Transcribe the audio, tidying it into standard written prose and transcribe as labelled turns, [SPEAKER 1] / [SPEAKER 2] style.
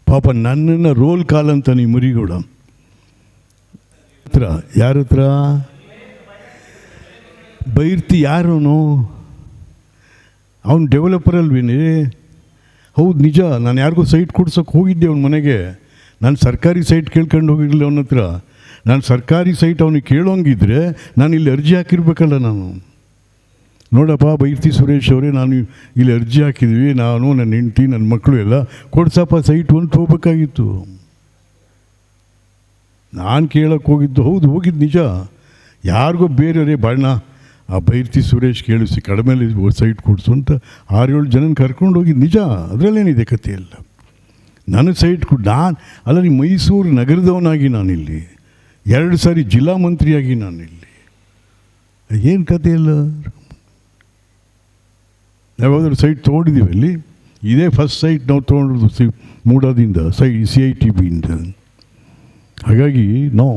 [SPEAKER 1] ಪಾಪ ನನ್ನನ್ನು roll call ಅಂತ ನೀವು ಮುರಿಗೌಡ ಹತ್ರ ಯಾರ ಹತ್ರ ಬೈರ್ತಿ ಯಾರವನು ಅವನು ಡೆವಲಪರ್ ಅಲ್ವೇನೆ. ಹೌದು ನಿಜ, ನಾನು ಯಾರಿಗೂ ಸೈಟ್ ಕೊಡ್ಸೋಕೆ ಹೋಗಿದ್ದೆ ಅವನ ಮನೆಗೆ. ನಾನು ಸರ್ಕಾರಿ ಸೈಟ್ ಕೇಳ್ಕೊಂಡು ಹೋಗಿರಲಿಲ್ಲ ಅವನ ಹತ್ರ. ನಾನು ಸರ್ಕಾರಿ ಸೈಟ್ ಅವನಿಗೆ ಕೇಳೋಂಗಿದ್ರೆ ನಾನು ಇಲ್ಲಿ ಅರ್ಜಿ ಹಾಕಿರ್ಬೇಕಲ್ಲ. ನಾನು ನೋಡಪ್ಪ ಬೈರ್ತಿ ಸುರೇಶ್ ಅವರೇ, ನಾನು ಇಲ್ಲಿ ಅರ್ಜಿ ಹಾಕಿದ್ವಿ, ನಾನು ನನ್ನ ಹೆಂಡತಿ ನನ್ನ ಮಕ್ಕಳು ಎಲ್ಲ ಕೊಡ್ಸಪ್ಪ ಸೈಟ್ ಅಂತ ಹೋಗ್ಬೇಕಾಗಿತ್ತು. ನಾನು ಕೇಳೋಕ್ಕೆ ಹೋಗಿದ್ದು, ಹೌದು ಹೋಗಿದ್ದು ನಿಜ. ಯಾರಿಗೋ ಬೇರೆಯವರೇ ಬಣ್ಣ ಆ ಬೈರ್ತಿ ಸುರೇಶ್ ಕೇಳಿಸಿ ಕಡಿಮೆಲಿ ಸೈಟ್ ಕೊಡಿಸು ಅಂತ 6-7 ಜನನ ಕರ್ಕೊಂಡು ಹೋಗಿದ್ದು ನಿಜ. ಅದರಲ್ಲೇನಿದೆ ಕಥೆ ಎಲ್ಲ. ನನಗೆ ಸೈಟ್ ನಾನು ಅಲ್ಲ, ನೀವು ಮೈಸೂರು ನಗರದವನಾಗಿ ನಾನಿಲ್ಲಿ 2 ಸಾರಿ ಜಿಲ್ಲಾ ಮಂತ್ರಿಯಾಗಿ ನಾನಿಲ್ಲಿ, ಏನು ಕಥೆ ಇಲ್ಲ. ಯಾವಾಗಾದ್ರೂ ಸೈಟ್ ತೊಗೊಂಡಿದ್ದೀವಿ ಅಲ್ಲಿ? ಇದೇ ಫಸ್ಟ್ ಸೈಟ್ ನಾವು ತೊಗೊಂಡಿರೋದು ಮೂಡಾದಿಂದ CITBಯಿಂದ. ಹಾಗಾಗಿ ನಾವು